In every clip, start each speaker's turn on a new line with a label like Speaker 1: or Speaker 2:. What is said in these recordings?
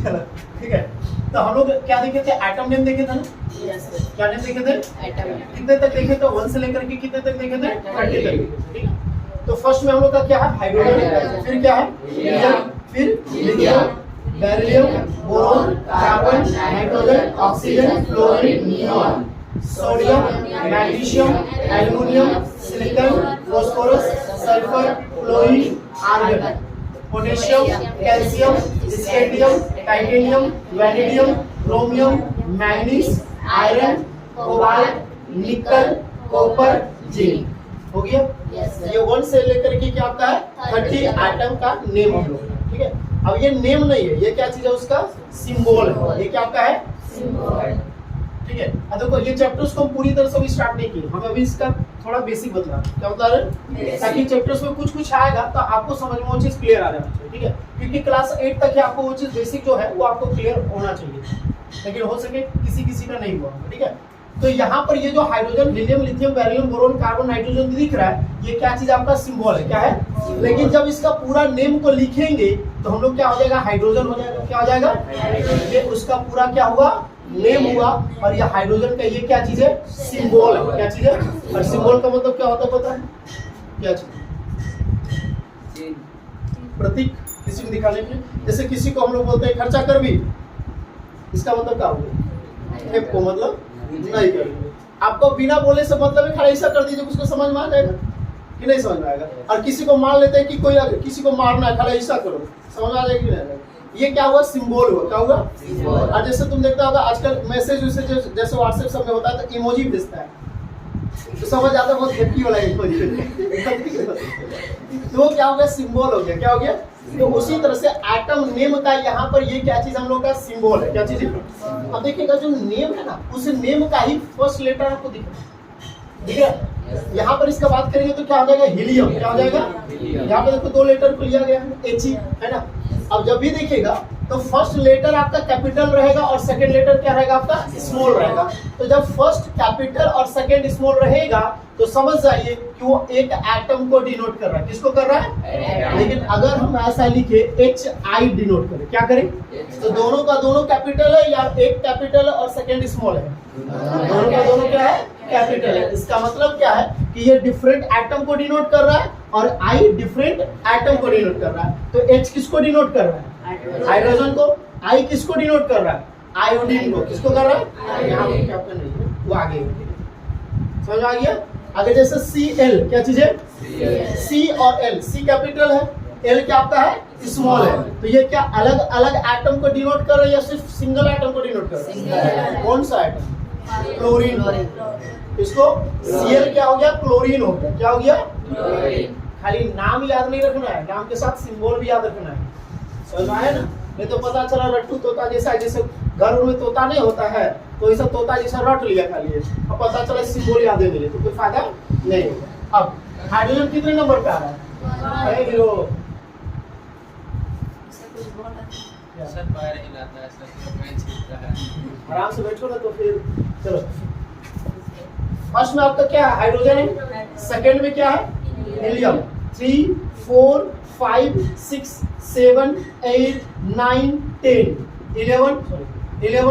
Speaker 1: चलो ठीक है, तो हम लोग क्या देखे थे, एटम नेम देखे थे ना, क्या नेम देखे थे, कितने तक देखे थे, 1 से लेकर के कितने तक देखे थे, 30 तक, ठीक है। तो फर्स्ट में हम लोग का क्या है, हाइड्रोजन, फिर क्या है हीलियम, फिर lithium, beryllium, boron, carbon, nitrogen, oxygen, fluorine, neon, sodium, magnesium, aluminium, silicon, phosphorus, sulphur, chlorine, argon, potassium, calcium, scandium, titanium, vanadium, chromium, manganese, iron, cobalt, nickel, copper, zinc. हो गया। ये 1 से लेकर के क्या होता है 30 आइटम का नेम हम लोग, ठीक है। अब ये नेम नहीं है, ये क्या चीज है, उसका सिंबल है। ये क्या आपका है, सिंबल, ठीक है। अब देखो ये चैप्टर्स को हम पूरी तरह से अभी स्टार्ट नहीं किए, हम अभी इसका थोड़ा बेसिक बदला, क्या बता रहे, ताकि चैप्टर्स में कुछ कुछ आएगा तो आपको समझ में वो चीज क्लियर आ जाना चाहिए, ठीक है। क्योंकि क्लास 8 तक ही आपको वो चीज बेसिक जो है वो आपको क्लियर होना चाहिए, लेकिन हो सके किसी किसी का नहीं हुआ, ठीक है। तो यहाँ पर ये जो hydrogen, helium, lithium, beryllium, boron, carbon, nitrogen दिख रहा है, ये क्या चीज आपका सिंबल है, क्या है। लेकिन जब इसका पूरा नेम को लिखेंगे तो हम लोग क्या हो जाएगा, हाइड्रोजन हो जाएगा, क्या हो जाएगा, ये उसका पूरा क्या हुआ, नेम हुआ। और ये हाइड्रोजन का ये क्या चीज है, सिंबल है, क्या चीज है। और सिंबल का मतलब क्या होता है पता है, क्या चीज, प्रतीक, किसी को दिखाने के लिए। जैसे किसी को हम लोग बोलते हैं खर्चा कर भी, इसका मतलब क्या होगा, एफ को मतलब नहीं करेंगे। आपको बिना बोले से मतलब है, खड़ा ऐसा कर दीजिए, उसको समझ में आ जाएगा कि नहीं समझ में आएगा। और किसी को मान लेते हैं कि कोई अगर किसी को मारना है, खड़ा ऐसा करो, समझ आ जाएगा कि नहीं। ये क्या हुआ, सिंबल हुआ, क्या हुआ। और जैसे तुम देखता होगा आजकल मैसेज जैसे व्हाट्सएप सब में होता है तो इमोजी भेजता है, तो समझ आता है बहुत हेप्पी वाला इमोजी, तो वो क्या हो गया, सिंबल हो गया, क्या हो गया। तो उसी तरह से एटम नेम का यहाँ पर ये क्या चीज हम लोग का सिंबल है, क्या चीज है। अब देखिएगा जो नेम है ना, उस नेम का ही फर्स्ट लेटर आपको दिख रहा है। यहाँ पर इसका बात करेंगे तो क्या हो जाएगा, हीलियम, क्या हो जाएगा। यहाँ पे देखो 2 लेटर को लिया गया है, He है ना। अब जब भी देखिएगा तो फर्स्ट लेटर आपका कैपिटल रहेगा और सेकंड लेटर क्या रहेगा, आपका स्मॉल रहेगा। तो जब फर्स्ट कैपिटल और सेकंड स्मॉल रहेगा तो समझ जाइए कि वो एक एटम को डिनोट कर रहा है, किसको कर रहा है। लेकिन अगर हम ऐसा लिखे HI डिनोट करें, क्या करें, तो दोनों का दोनों कैपिटल है या एक कैपिटल और सेकंड स्मॉल है, दोनों का दोनों क्या है, कैपिटल है। इसका मतलब क्या है कि ये डिफरेंट एटम को डिनोट कर रहा है और I डिफरेंट एटम को डिनोट कर रहा है। तो H किसको डिनोट कर रहा है, हाइड्रोजन को। I किसको डिनोट कर रहा है, आयोडीन को। किसको कर रहा है, यहाँ पे कैपिटल नहीं है, वो आगे समझ आ गया। आगे जैसे Cl, क्या चीज है, C और L, C कैपिटल है, L क्या आपका है, स्मॉल है। तो ये क्या अलग अलग एटम को डिनोट कर रहा है या सिर्फ सिंगल एटम को डिनोट कर रहा है, कौन सा एटम, क्लोरीन। इसको Cl क्या हो गया, क्लोरीन हो गया, क्या हो गया, खाली नाम याद नहीं रखना है, नाम के साथ सिंबल भी याद रखना है, समझ में आया ना। नहीं तो पता चला रट्टू तोता जैसा, जैसे घर में तोता नहीं होता है तो ऐसा तोता जैसा रट लिया खाली, अब पता चला सिंबल याद नहीं है तो कोई फायदा नहीं होगा। अब हाइड्रोजन कितने नंबर पे आ रहा है, हीरो आराम से बैठो ना, तो फिर चलो। फर्स्ट में आपका क्या है, हाइड्रोजन है। सेकंड में क्या है, हीलियम। 3 4 5 6 7 8 9 10 11 12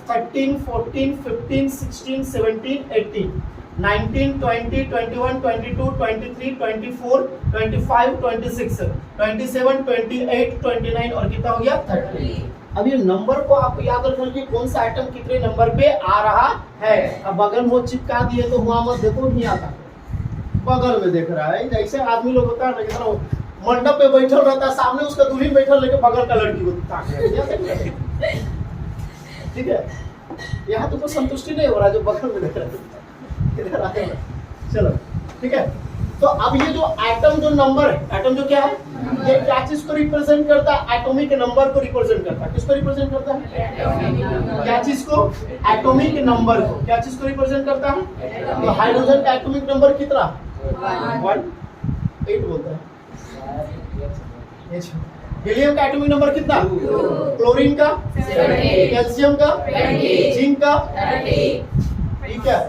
Speaker 1: 13 14 15 16 17 18 19 20 21 22 23 24 25 26 27 28 29 और कितना हो गया 30। अब ये नंबर को आपको याद रखना कि कौन सा आइटम कितने नंबर पे आ रहा है। अब बगल में चिपका दिए तो हुआ मत, देखो नहीं आता, बगल में देख रहा है। जैसे आदमी लोग होता है ना, मंडप पे बैठल रहता है, सामने उसका दुल्हन बैठल लेके बगल का लड़की को ताक रहा है, ठीक है। यहाँ तो कोई संतुष्टि नहीं हो रहा जो बगल में देख रहा है। चलो ठीक है। तो अब ये जो एटम जो नंबर है, एटम जो क्या है, ये क्या चीज को रिप्रेजेंट करता है, एटॉमिक नंबर को रिप्रेजेंट करता है। किसको रिप्रेजेंट करता है, क्या चीज को, एटॉमिक नंबर को। क्या चीज को रिप्रेजेंट करता है, तो हाइड्रोजन का एटॉमिक नंबर कितना, 1 8 बोलता है। हीलियम का एटॉमिक नंबर कितना, क्लोरीन का, कैल्शियम का, जिंक का, ठीक है,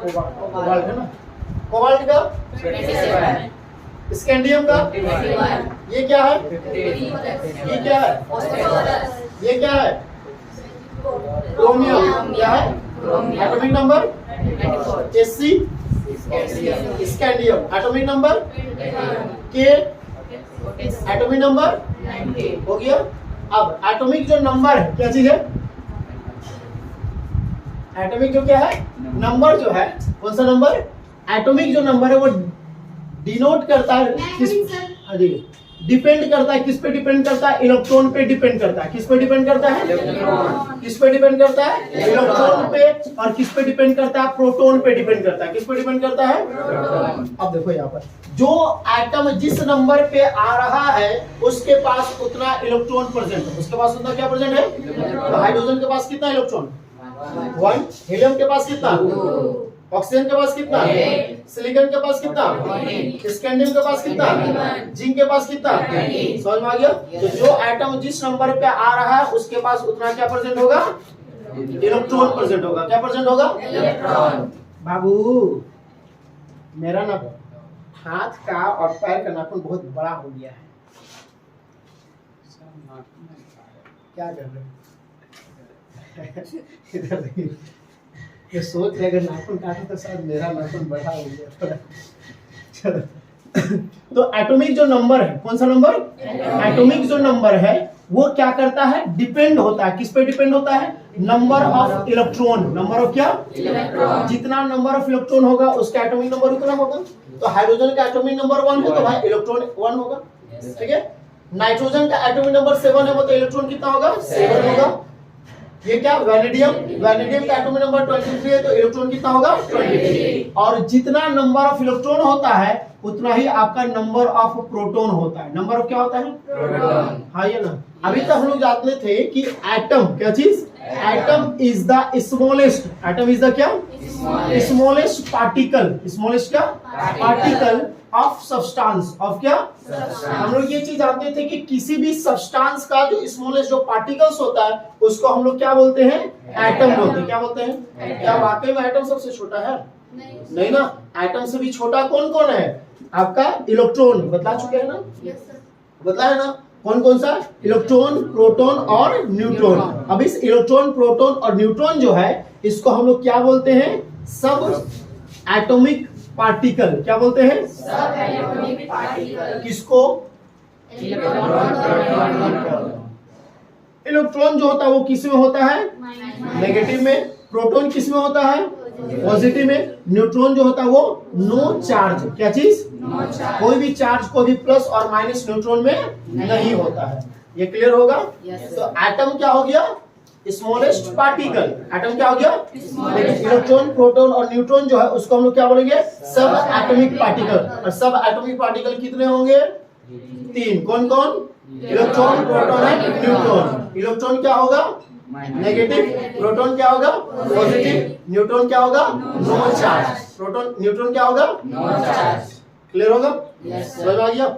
Speaker 1: कोबाल्ट है ना, कोबाल्ट का स्कैंडियम का ये क्या है, ये क्या है, ये क्या है, क्रोमियम क्या है, atomic number Sc scandium, atomic number K, atomic number हो गया। अब एटॉमिक जो नंबर है क्या चीज है, एटॉमिक जो क्या है नंबर जो है, कौन सा नंबर, एटॉमिक जो नंबर है वो डिनोट करता है डिपेंड करता है किस पे डिपेंड करता है, इलेक्ट्रॉन पे डिपेंड करता है। किस पे डिपेंड करता है, किस पे डिपेंड करता है, इलेक्ट्रॉन पे। और किस पे डिपेंड करता है, प्रोटॉन पे डिपेंड करता है। किस पे डिपेंड करता है, अब देखो यहाँ पर जो एटम जिस नंबर पे आ रहा है उसके पास उतना इलेक्ट्रॉन प्रेजेंट है, उसके पास उतना क्या प्रेजेंट है। तो हाइड्रोजन के पास कितना इलेक्ट्रॉन, 1, हीलियम के पास कितना, ऑक्सीजन के पास कितना, सिलिकॉन के पास कितना, स्कैंडियम के पास कितना, जिंक के पास कितना, समझ में आ गया। तो जो एटम जिस नंबर पे आ रहा है उसके पास उतना क्या प्रेजेंट होगा, इलेक्ट्रॉन प्रेजेंट होगा। क्या प्रेजेंट होगा, इलेक्ट्रॉन। बाबू मेरा ना हाथ का और पैर का नाखून बहुत बड़ा हो गया है, क्या कर रहे हो इधर देखिए, ये सोच रहे अगर नाखून काटे तो शायद मेरा नाखून बड़ा हो गया थोड़ा। चलो तो एटॉमिक जो नंबर है, कौन सा नंबर, एटॉमिक जो नंबर है वो क्या करता है, डिपेंड होता है। किस पे डिपेंड होता है, number of electron. Number of क्या, इलेक्ट्रॉन। जितना नंबर ऑफ इलेक्ट्रॉन होगा उसका एटॉमिक नंबर उतना होगा। तो हाइड्रोजन का एटॉमिक नंबर 1 है तो भाई इलेक्ट्रॉन 1 होगा, ठीक है। नाइट्रोजन का एटॉमिक नंबर 7 है तो इलेक्ट्रॉन कितना होगा, 7 होगा। ये क्या, वैनेडियम, वैनेडियम का एटॉमिक नंबर 23 है तो इलेक्ट्रॉन कितना होगा, 23। और जितना नंबर ऑफ इलेक्ट्रॉन होता है उतना ही आपका नंबर ऑफ प्रोटॉन होता है। नंबर ऑफ क्या होता है, प्रोटॉन। हाँ ये ना, अभी तक हम लोग जानते थे कि एटम क्या चीज, atom is the smallest, atom is the क्या, स्मॉलेस्ट पार्टिकल, स्मॉलेस्ट क्या, पार्टिकल ऑफ सब्सटेंस, ऑफ क्या, हम लोग ये चीज जानते थे कि किसी भी सब्सटेंस का जो स्मॉलेस्ट जो पार्टिकल्स होता है उसको हम लोग क्या बोलते हैं, एटम बोलते हैं। क्या बोलते हैं, क्या वाकई में एटम सबसे छोटा है, नहीं ना। एटम से भी छोटा कौन कौन है, आपका इलेक्ट्रॉन, बता चुके हैं ना, बता है ना, कौन कौन सा, इलेक्ट्रॉन, प्रोटॉन और न्यूट्रॉन। अब इस इलेक्ट्रॉन, प्रोटॉन और न्यूट्रॉन जो है इसको हम लोग क्या बोलते हैं, सब एटॉमिक पार्टिकल। क्या बोलते हैं, सब एटॉमिक पार्टिकल। किसको, इलेक्ट्रॉन जो होता है वो किस में होता है, नेगेटिव में। प्रोटॉन किस में होता है, पॉजिटिव में। न्यूट्रॉन जो होता है वो नो चार्ज, क्या चीज, नो चार्ज। कोई भी चार्ज, कोई भी प्लस और माइनस न्यूट्रॉन में नहीं होता है। ये क्लियर होगा। तो एटम क्या हो गया, स्मॉलेस्ट पार्टिकल। एटम क्या हो गया, इलेक्ट्रॉन, प्रोटॉन और न्यूट्रॉन जो है उसको हम लोग क्या बोलेंगे, सब एटॉमिक पार्टिकल। और सब एटॉमिक पार्टिकल कितने होंगे, 3। कौन कौन, इलेक्ट्रॉन, प्रोटॉन और न्यूट्रॉन। इलेक्ट्रॉन क्या होगा, नेगेटिव। प्रोटॉन क्या होगा, पॉजिटिव। न्यूट्रॉन क्या होगा, नो चार्ज। प्रोटॉन, न्यूट्रॉन क्या होगा, नो चार्ज। क्लियर होगा, समझ आ गया,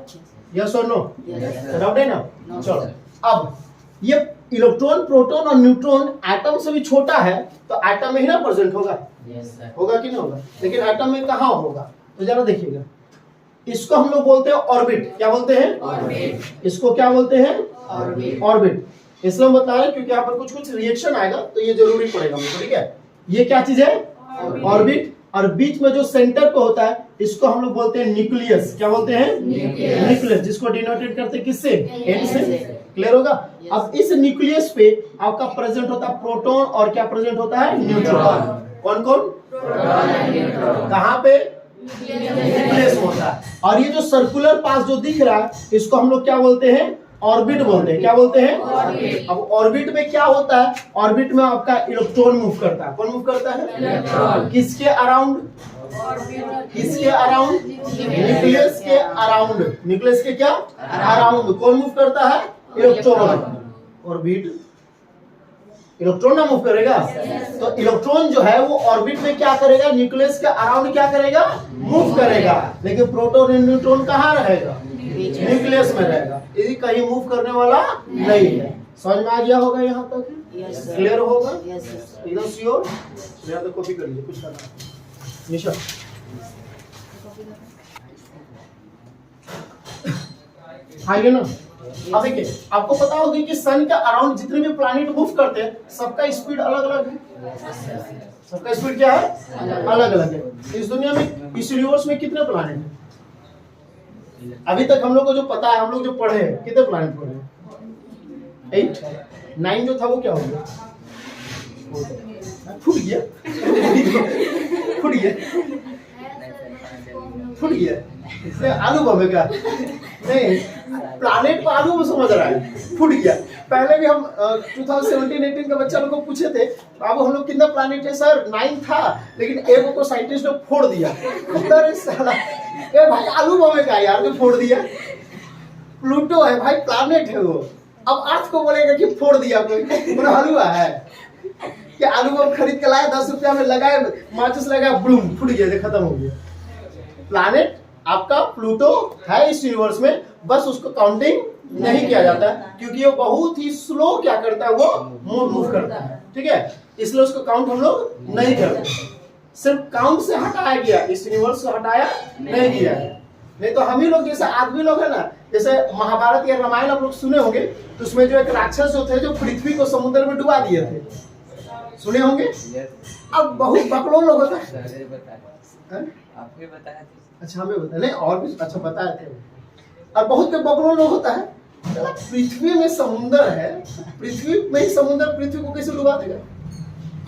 Speaker 1: यस और नो, डाउट है ना। चलो अब ये इलेक्ट्रॉन, प्रोटॉन और न्यूट्रॉन एटम से भी छोटा है तो एटम में ही ना प्रेजेंट होगा, होगा कि नहीं होगा। लेकिन एटम में कहाँ होगा, तो जरा देखिएगा, इसको हम लोग बोलते हैं ऑर्बिट। क्या बोलते हैं, ऑर्बिट। इसको क्या बोलते हैं, ऑर्बिट। ऑर्बिट इसलिए हम बता रहे हैं क्योंकि यहाँ पर कुछ कुछ रिएक्शन आएगा तो ये जरूरी पड़ेगा मुझे, ठीक है। ये क्या चीज है, ऑर्बिट। और बीच में जो सेंटर पे होता है इसको हम लोग बोलते हैं न्यूक्लियस। क्या बोलते हैं, न्यूक्लियस, जिसको डिनोटेट करते हैं किससे, एन से। क्लियर होगा। अब इस न्यूक्लियस पे आपका प्रेजेंट होता है प्रोटॉन और क्या प्रेजेंट होता है, न्यूट्रॉन। कौन कौन, कहाँ पे, न्यूक्लियस होता है। और ये जो सर्कुलर पाथ जो दिख रहा है इसको हम लोग क्या बोलते हैं, ऑर्बिट बोलते हैं। क्या बोलते हैं, ऑर्बिट। अब ऑर्बिट में क्या होता है, ऑर्बिट में आपका इलेक्ट्रॉन मूव करता है। कौन मूव करता है, इलेक्ट्रॉन। किसके अराउंड, किसके अराउंड, न्यूक्लियस के अराउंड। न्यूक्लियस के क्या, अराउंड। कौन मूव करता है, इलेक्ट्रॉन। ऑर्बिट, इलेक्ट्रॉन ना मूव करेगा। तो इलेक्ट्रॉन जो है वो ऑर्बिट में क्या करेगा, न्यूक्लियस के अराउंड क्या करेगा, मूव करेगा। लेकिन प्रोटॉन और न्यूट्रॉन कहाँ रहेगा, न्यूक्लियस में रहेगा। यदि कहीं मूव करने वाला नहीं है। समझ में आ गया होगा यहाँ तक, क्लियर होगा, एकदम श्योर। यहाँ तो कॉपी कर लीजिए, कुछ करना निशा। आगे ना। अब देखिए आपको पता होगा कि सन के अराउंड जितने भी प्लैनेट मूव करते हैं सबका स्पीड अलग अलग है। सबका स्पीड क्या है? अलग अलग है। इस दुनिया में, इस यूनिवर्स में कितने प्लैनेट हैं? अभी तक हम लोग को जो पता है, हम लोग जो पढ़े हैं, कितने प्लैनेट पढ़े हैं? 8, 9 जो था वो क्या हो गया? फूट गया फूट गया फूट गया। आलू बम का नहीं, प्लैनेट को आलू में समझ रहा है, फूट गया। पहले भी हम 2017-18 के बच्चा लोग को पूछे थे, बाबू हम लोग कितना प्लैनेट है? सर 9 था, लेकिन एक को साइंटिस्ट ने फोड़ दिया। अरे साला, ए भाई आलू बम का यार, जो फोड़ दिया। प्लूटो है भाई, प्लैनेट है वो। अब अर्थ को बोलेगा कि फोड़ दिया कोई, बोला हलवा है कि आलू बम खरीद के लाए, 10 रुपया में लगाए, माचिस लगाया, ब्लूम फूट गया, खत्म हो गया। प्लैनेट आपका प्लूटो है इस यूनिवर्स में, बस उसको काउंटिंग नहीं किया जाता है क्योंकि वो बहुत ही स्लो क्या करता है, वो मूव करता है, ठीक है, इसलिए उसको काउंट हम लोग नहीं करते। सिर्फ काउंट से हटाया गया, इस यूनिवर्स से हटाया नहीं गया है। नहीं तो हम ही लोग जैसे आदमी लोग है ना, जैसे महाभारत या रामायण आप लोग सुने होंगे, तो उसमें जो एक राक्षस जो थे, जो पृथ्वी को समुद्र में डुबा दिए थे, सुने होंगे। अब बहुत बकलोल लोग होता है,
Speaker 2: आपने बताया था।
Speaker 1: अच्छा हमें बताया नहीं, और भी अच्छा बताए थे। और बहुत के बकलोल लोग होता है, पृथ्वी में समुद्र है, पृथ्वी में ही समुद्र पृथ्वी को कैसे डुबा देगा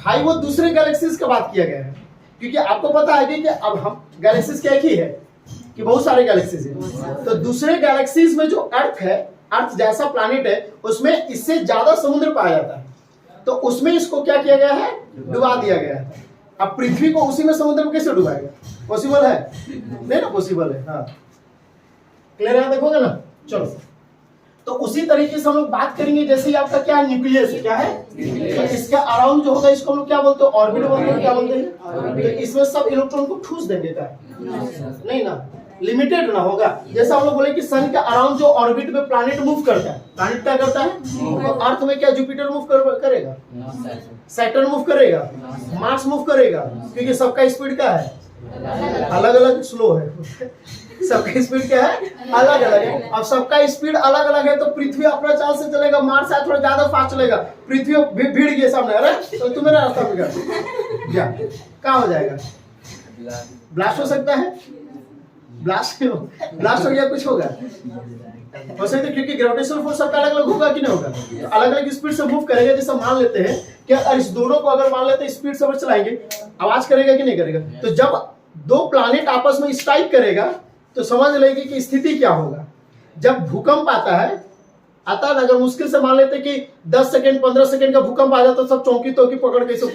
Speaker 1: भाई? वो दूसरे गैलेक्सीज का बात किया गया है, क्योंकि आपको पता है कि अब हम गैलेक्सीज क्या एक ही है कि बहुत सारे गैलेक्सीज हैं, तो दूसरे गैलेक्सीज में जो अर्थ है, अर्थ जैसा प्लैनेट है, उसमें इससे ज्यादा समुद्र पाया जाता है, तो उसमें इसको क्या किया गया है? डुबा दिया गया है। अब पृथ्वी को उसी में समुद्र में कैसे डुबाएगा? पॉसिबल है? नहीं ना पॉसिबल है। हाँ क्लियर है, देखोगे ना। चलो, तो उसी तरीके से हम लोग बात करेंगे, जैसे आपका क्या न्यूक्लियस है, क्या है? तो इसका अराउंड जो होगा, इसको हम लोग क्या बोलते हैं? ऑर्बिट बोलते हैं। क्या बोलते हैं? तो इसमें सब इलेक्ट्रॉन को ठूस देंगे क्या? नहीं ना, लिमिटेड ना होगा। जैसा हम लोग बोले कि सन के अराउंड जो ऑर्बिट में प्लैनेट मूव करता है, प्लैनेट क्या करता है? तो अर्थ में क्या जुपिटर मूव करेगा? सैटर्न मूव करेगा? मार्स मूव करेगा? क्योंकि सबका स्पीड क्या है? अलग अलग, स्लो है सबका स्पीड क्या है? अलग अलग है। अब सबका स्पीड अलग अलग है, तो पृथ्वी अपना चाल से चलेगा, मार्स शायद थोड़ा ज्यादा फास्ट चलेगा, पृथ्वी भीड़ गई सामने, अरे तो तुम्हें रास्ता में क्या कहाँ हो जाएगा? ब्लास्ट हो सकता है, ब्लास्ट हो गया, कुछ होगा हो सकता है, क्योंकि ग्रेविटेशनल फोर्स सबका अलग अलग होगा कि नहीं होगा, तो अलग अलग स्पीड से मूव करेगा। जैसे मान लेते हैं कि इस दोनों को अगर मान लेते हैं स्पीड से चलाएंगे, आवाज करेगा कि नहीं करेगा? तो जब दो प्लैनेट आपस में स्ट्राइक करेगा तो समझ लेंगे कि स्थिति क्या होगा। जब भूकंप आता है ना, अगर मुश्किल से मान लेते कि 10 सेकंड 15 सेकंड का भूकंप आ जाता, तो सब चौकी पकड़ के सब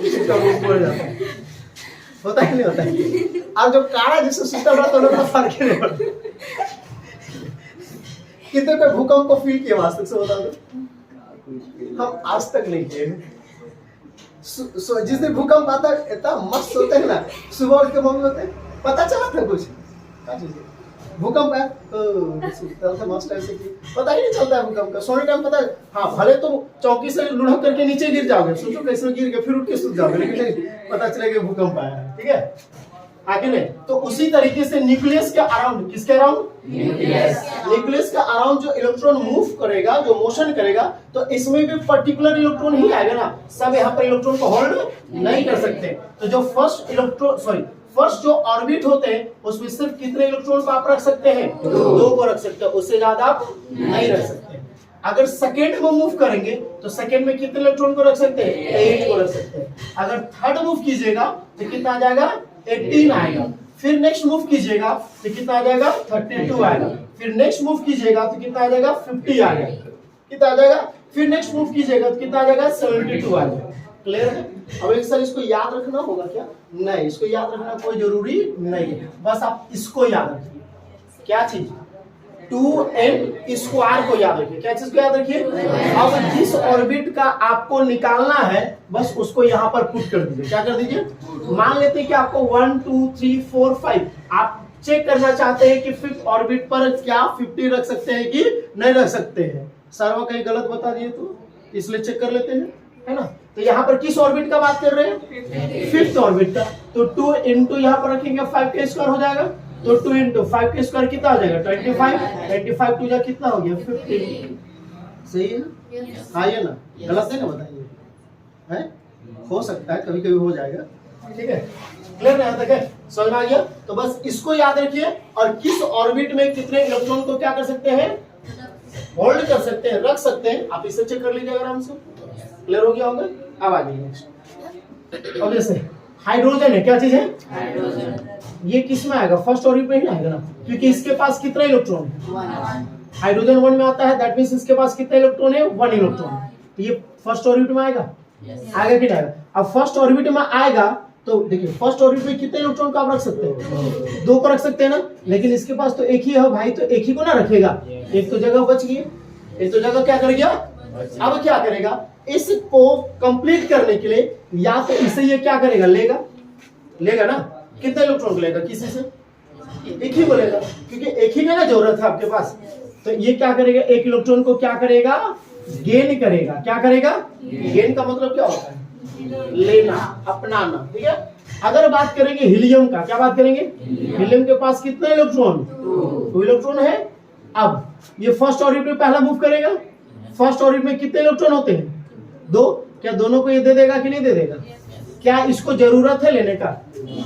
Speaker 1: होता ही नहीं होता है। और जब कारा जिससे सुतल रहता है तो फर्क ही नहीं पड़ता। कितने का भूकंप को फील किया आज तक से बता दो? हम आज तक नहीं किए। जिस दिन भूकंप आता है इतना मस्त होता है ना, सुबह उठ के मम्मी होते हैं, पता चला था कुछ भूकंप है, मस्त ऐसे की पता ही नहीं चलता है भूकंप का। सोने टाइम पता है, हाँ भले तुम चौकी से लुढ़क करके नीचे गिर जाओगे, सोचो कैसे गिर गए, फिर उठ के सूत जाओगे, लेकिन पता चलेगा भूकंप आया है, ठीक है आगे नहीं। तो उसी तरीके से न्यूक्लियस के अराउंड, किसके अराउंड? न्यूक्लियस के अराउंड जो इलेक्ट्रॉन मूव करेगा, जो मोशन करेगा, तो इसमें भी पर्टिकुलर इलेक्ट्रॉन ही आएगा ना, सब यहाँ पर इलेक्ट्रॉन को होल्ड नहीं कर सकते। तो जो फर्स्ट जो ऑर्बिट होते हैं, उसमें सिर्फ कितने इलेक्ट्रॉन को आप रख सकते हैं? 2 को रख सकते हैं, उससे ज्यादा आप नहीं रख सकते। अगर सेकेंड में मूव करेंगे तो सेकेंड में कितने इलेक्ट्रॉन को रख सकते हैं? 8 को रख सकते हैं। अगर थर्ड मूव कीजिएगा तो कितना आ जाएगा? 18 आएगा। फिर नेक्स्ट मूव कीजिएगा तो कितना आ जाएगा? 32 आएगा। फिर नेक्स्ट मूव कीजिएगा तो कितना आ जाएगा? 50 आएगा। कितना आ जाएगा? फिर नेक्स्ट मूव कीजिएगा तो कितना आ जाएगा? 72 आएगा। क्लियर है? अब एक सर इसको याद रखना होगा क्या? नहीं, इसको याद रखना कोई जरूरी नहीं है, बस आप इसको याद रखिए। क्या चीज? 2n स्क्वायर को याद रखिए। क्या चीज को याद रखिए? अब जिस ऑर्बिट का आपको निकालना है, बस उसको यहाँ पर पुट कर दीजिए। क्या कर दीजिए? मान लेते हैं कि आपको 1 2 3 4 5 आप चेक करना चाहते हैं कि 5th ऑर्बिट पर क्या 50 रख सकते हैं कि नहीं रख सकते हैं। सर्वर कहीं गलत बता दिए तो इसलिए चेक कर लेते हैं, है ना। तो यहाँ पर किस ऑर्बिट का बात कर रहे हैं? 5th ऑर्बिट का। तो 2 इंटू यहाँ पर रखेंगे 5 का स्क्वायर हो जाएगा तो 2 into 5 के स्क्वायर कितना हो जाएगा 25, 25 टू जा कितना हो गया 50। सही है ना? हाँ ये ना, गलत है ना, बताइए है, हो सकता है कभी कभी हो जाएगा, ठीक है, क्लियर नहीं आता है, समझ में आ गया। तो बस इसको याद रखिए, और किस ऑर्बिट में कितने इलेक्ट्रॉन को क्या कर सकते हैं, होल्ड कर सकते हैं, रख सकते हैं, आप इसे चेक कर लीजिए आराम से, क्लियर हो गया होगा। अब आ जाइए नेक्स्ट। अब जैसे हाइड्रोजन है, क्या चीज है हाइड्रोजन, ये किस में आएगा, फर्स्ट ऑर्बिट में ही आएगा ना, क्योंकि इसके पास कितना इलेक्ट्रॉन है, हाइड्रोजन 1 में आता है, दैट मींस इसके पास कितना इलेक्ट्रॉन है 1 इलेक्ट्रॉन, तो ये फर्स्ट ऑर्बिट में आएगा, आएगा कि नहीं आएगा। अब फर्स्ट ऑर्बिट में आएगा तो देखिए फर्स्ट ऑर्बिट में कितने इलेक्ट्रॉन को आप रख सकते हैं, 2 को रख सकते हैं ना, लेकिन इसके पास तो एक ही है भाई, तो एक ही को ना रखेगा, एक तो जगह बच गई, एक तो जगह क्या कर गया। अब क्या करेगा, इसको कंप्लीट करने के लिए या तो इसे ये क्या करेगा, लेगा ना, कितने इलेक्ट्रॉन को लेगा, किसी से एक ही को लेगा, क्योंकि एक ही का ना जरूरत है आपके पास, तो ये क्या करेगा, एक इलेक्ट्रॉन को क्या करेगा, गेन करेगा, क्या करेगा, गेन का मतलब क्या होता है, लेना, अपनाना, ठीक है। अगर बात करेंगे हीलियम का, क्या बात करेंगे, हीलियम के पास कितने इलेक्ट्रॉन, 2 इलेक्ट्रॉन है। अब ये फर्स्ट ऑर्बिट में पहला मूव करेगा, फर्स्ट ऑर्बिट में कितने इलेक्ट्रॉन होते हैं, 2, क्या दोनों को ये दे देगा कि नहीं दे देगा, क्या इसको जरूरत है लेने का,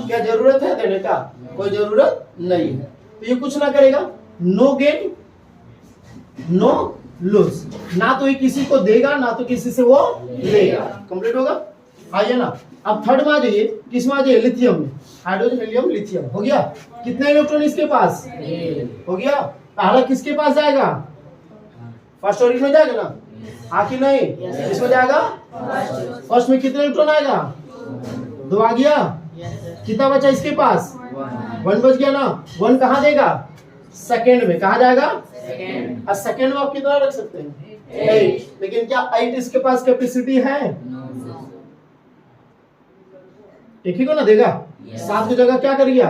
Speaker 1: क्या जरूरत है देने का, कोई जरूरत नहीं है, तो ये कुछ ना करेगा, नो गेन नो लूज, ना तो ये किसी को देगा ना तो किसी से वो लेगा, कंप्लीट होगा। आइए ना, अब थर्ड में आ जाइए, किस में आ जाइए, लिथियम में, हाइड्रोजन हीलियम लिथियम, हो गया, कितने इलेक्ट्रॉन इसके पास, हो गया, पहला किसके पास जाएगा, फर्स्ट ऑर्बिट में जाएगा ना, हाँ कि नहीं, इसमें जाएगा, फर्स्ट में कितने इलेक्ट्रॉन आएगा, 2 आ गया, कितना बचा इसके पास, 1 बच गया ना, 1 कहाँ देगा, सेकेंड में, कहा जाएगा, सेकेंड में आप कितना रख सकते हैं, 8, लेकिन क्या 8 इसके पास कैपेसिटी है, एक ही को ना देगा, 7 की जगह क्या कर गया,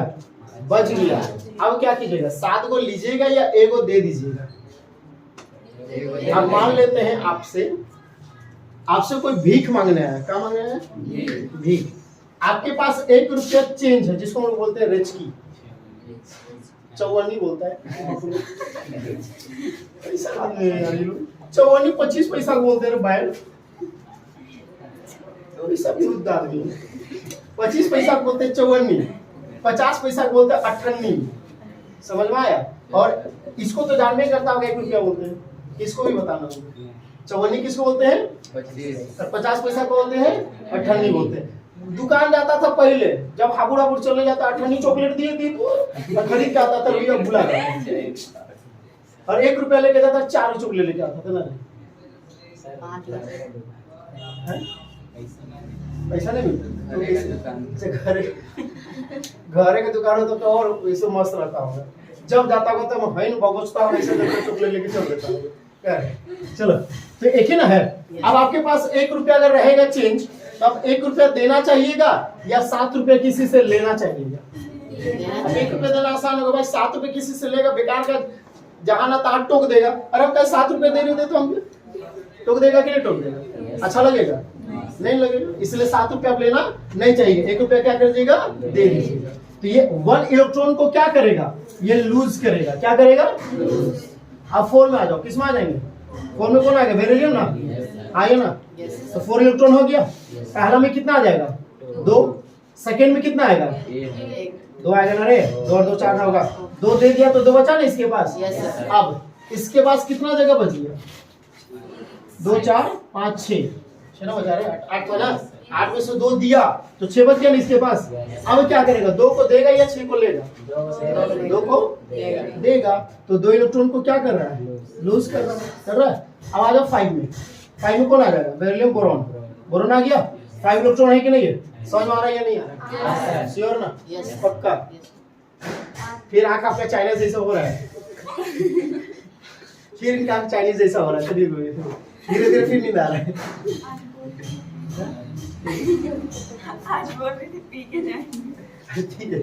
Speaker 1: बच गया। अब क्या कीजिएगा, 7 को लीजिएगा या एक को दे दीजिएगा, अब मान लेते हैं आपसे कोई भीख मांगने आया, क्या मांगने आया, भीख, आपके पास 1 रुपया चेंज है, जिसको हम लोग बोलते हैं रिच की, चौवन्नी बोलता है, चौवन्नी 25 पैसा बोलते हैं बैल, 25 पैसा बोलते हैं चौवन्नी, 50 पैसा बोलते हैं अठन्नी, समझ में आया। और इसको तो जानने ही करता होगा 1 रुपया बोलते हैं, इसको भी बताना होगा, चौवन्नी किसको बोलते हैं, 50 पैसा को बोलते हैं अठन्नी बोलते हैं। दुकान जाता था पहले, जब हाबुड़ चलने जाता, अठन्नी चॉकलेट दिए थी तो खरीद के आता था, भैया भुला गया, और 1 रुपया लेके जाता, 4 चॉकलेट लेके आता था ना, पैसा नहीं मिलता, घरे के दुकान हो तो और वैसे मस्त रहता होगा, जब जाता होगा तब है ना बगोचता होगा, ऐसे चॉकलेट लेके चल देता होगा। चलो तो एक ही ना है, अब आपके पास 1 रुपया अगर रहेगा चेंज, तो अब 1 रुपया देना चाहिएगा या 7 रुपया किसी से लेना चाहिएगा, 1 रुपया देना आसान होगा भाई, 7 रुपये किसी से लेगा, बेकार का जहां ना तहां टोक देगा, अरे अब 7 रुपये दे रहे तो हम टोक देगा कि नहीं टोक देगा, अच्छा लगेगा, नहीं लगेगा, इसलिए 7 रुपया आप लेना नहीं चाहिए, 1 रुपया क्या कर दीजिएगा, दे दीजिएगा। तो ये 1 इलेक्ट्रॉन को क्या करेगा, ये लूज करेगा, क्या करेगा, अब 4 में आ जाओ, किस में आ जाएंगे, 4 में कौन आएगा, बेरिलियम ना, आइए ना, तो 4 इलेक्ट्रॉन हो गया, पहला में कितना आ जाएगा, 2, सेकेंड में कितना आएगा, 2 आएगा ना रे, 2 और 2 4 ना होगा, 2 दे दिया तो 2 बचा ना इसके पास, अब इसके पास कितना जगह बच गया, 2 4 5 6 ना बचा रहे, 8 बचा, 8 में से 2 दिया तो 6 बच गया ना इसके पास। अब क्या करेगा, 2 को देगा या 6 को लेगा, 2 को देगा, तो 2 इलेक्ट्रॉन को क्या कर रहा है, लूज कर रहा है। अब आ जाओ 5 में कौन आ जाएगा, बेरिलियम बोरॉन आ गया, 5 इलेक्ट्रॉन है कि नहीं है, समझ में आ रहा है या नहीं आ रहा है, श्योर ना, पक्का। फिर आंख आपका चाइनीज जैसा हो रहा है, फिर इनका चाइनीज जैसा हो रहा है, धीरे धीरे फिर नींद आ रहा है,
Speaker 2: आज बोल रही थी पी के जाएंगे,
Speaker 1: ठीक है,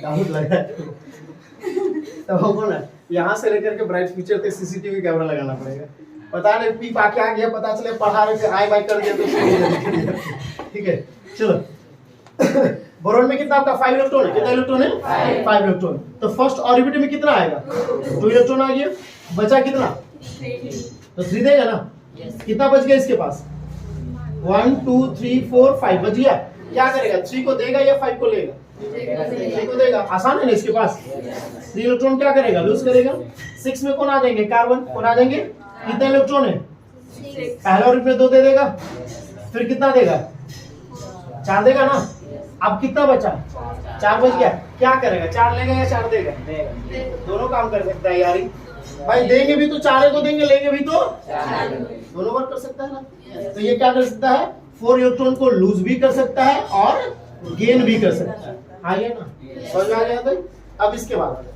Speaker 1: डाउट लग रहा है, तब हमको ना यहाँ से लेकर के ब्राइट फ्यूचर तक सीसीटीवी कैमरा लगाना पड़ेगा, पता नहीं पी पाके आ गया, पता चले पढ़ा रहे थे आई बाई कर दिया तो ठीक है। चलो बोरोन में कितना आपका 5 इलेक्ट्रॉन है, कितना इलेक्ट्रॉन है 5 इलेक्ट्रॉन। तो फर्स्ट ऑर्बिट में कितना आएगा 2 इलेक्ट्रॉन आ गया, बचा कितना तो 3 देगा ना। कितना बच गया इसके पास 1 2 3 4 5 बच गया। क्या करेगा 3 को देगा या 5 को लेगा 3 को देगा, आसान है ना इसके पास। 3 इलेक्ट्रॉन क्या करेगा लूज करेगा। 6 में कौन आ जाएंगे कार्बन, कौन आ जाएंगे, कितने इलेक्ट्रॉन है पहला ऑर्बिट में 2 दे देगा, फिर कितना देगा 4 देगा ना। अब कितना बचा 4 बच गया, क्या करेगा 4 लेगा या 4 देगा, दोनों काम कर सकता है यार भाई, देंगे भी तो 4 को देंगे, लेंगे भी तो दोनों बार कर सकता है ना। तो ये क्या कर सकता है 4 इलेक्ट्रॉन को लूज भी कर सकता है और गेन भी कर सकता है। आइए ना समझ में आ गया था। अब इसके बाद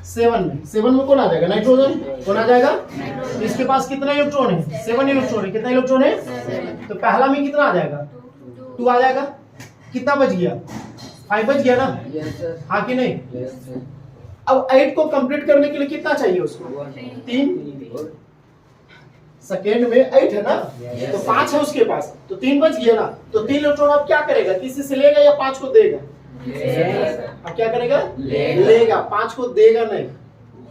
Speaker 1: 7 में कौन आ जाएगा नाइट्रोजन, कौन आ जाएगा, इसके पास कितना इलेक्ट्रॉन है 7 इलेक्ट्रॉन है, कितना इलेक्ट्रॉन है तो पहला में कितना आ जाएगा 2 आ जाएगा। कितना बच गया 5 बच गया ना, हाँ कि नहीं। अब 8 को कंप्लीट करने के लिए कितना चाहिए उसको 3, सेकेंड में 8 है ना तो 5 है उसके पास, तो 3 बच गया ना। तो 3 इलेक्ट्रॉन अब क्या करेगा, किसी से लेगा या 5 को देगा, अब क्या करेगा लेगा, 5 को देगा नहीं,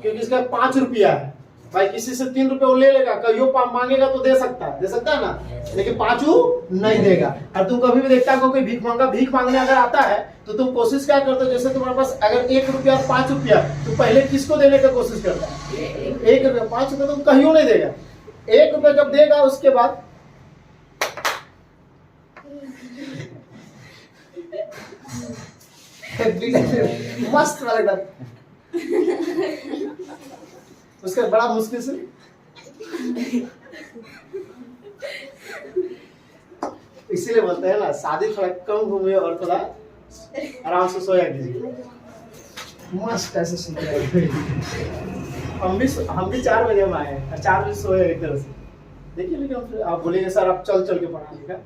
Speaker 1: क्योंकि इसका 5 रुपया है भाई, किसी से 3 रुपए वो ले लेगा, कभी मांगेगा तो दे सकता है ना, लेकिन 5 नहीं देगा। और तुम कभी भी देखता हो कोई भीख मांगने अगर आता है तो तुम कोशिश क्या करते हो, जैसे तुम्हारे पास अगर 1 रुपया और 5 रुपया, तो पहले किसको देने का कोशिश करता है 1 रुपया, 5 रुपया तुम कहीं नहीं देगा, 1 रुपया जब देगा उसके बाद मस्त वाला उसका बड़ा मुश्किल से इसीलिए बोलते हैं ना शादी थोड़ा कम घूमे और थोड़ा आराम से सोया कीजिए, मस्त ऐसे सुनते हम भी 4 बजे हम आए हैं, 4 बजे सोए एक तरह से देखिए। लेकिन आप बोलेंगे सर आप चल के पढ़ा देगा,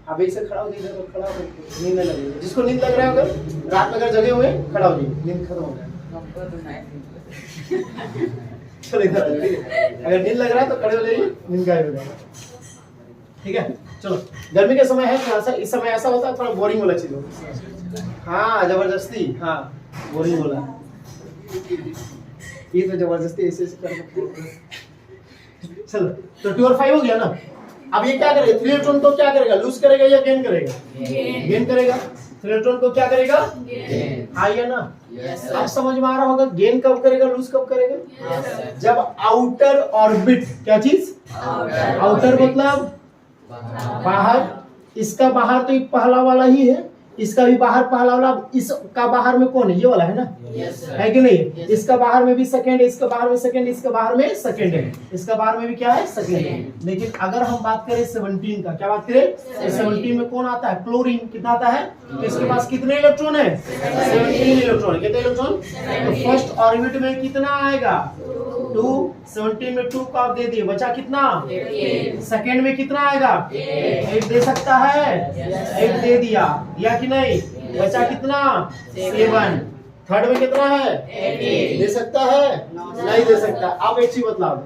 Speaker 1: आप ऐसे खड़ा हो जाइए, खड़ा हो नींद नहीं लगेगी, जिसको नींद लग रहा है अगर रात में अगर जगे हुए खड़ा हो जाइए, नींद खत्म हो जाएगा। चलो इधर अगर नींद लग रहा है तो खड़े हो जाइए, नींद गायब हो जाएगा, ठीक है। चलो गर्मी के समय है थोड़ा सा, इस समय ऐसा होता है थोड़ा बोरिंग वाला चीज होता है, हाँ जबरदस्ती, हाँ बोरिंग वाला, ये तो जबरदस्ती ऐसे करके। चलो तो 2 और 5 हो गया ना। अब ये क्या करेगा 3 इलेक्ट्रॉन को क्या करेगा लूज करेगा या गेन करेगा, गेन करेगा। 3 इलेक्ट्रॉन को क्या करेगा हाँ या ना। अब समझ में आ रहा होगा गेन कब करेगा लूज कब करेगा, जब आउटर ऑर्बिट, क्या चीज आउटर मतलब बाहर, इसका बाहर तो पहला वाला ही है, इसका भी बाहर पहला वाला, इसका बाहर में कौन है ये वाला है ना, है कि नहीं। इसका बाहर में भी सेकंड है, इसका बाहर में सेकंड, इसका बाहर में सेकंड है, इसका बाहर में भी क्या है सेकंड है। लेकिन अगर हम बात करें 17 का, क्या बात करें 17 में कौन आता है क्लोरीन, कितना आता है, तो इसके पास कितने इलेक्ट्रॉन है 17 इलेक्ट्रॉन, कितने इलेक्ट्रॉन। तो फर्स्ट ऑर्बिट में कितना आएगा 2, 17 में 2 को आप दे दिए, बचा कितना, सेकंड में कितना आएगा 8 दे सकता है, 8 दे दिया कि नहीं, बचा कितना 7, थर्ड में कितना है 8 दे सकता है, नहीं दे सकता। अब एक चीज बतला दो,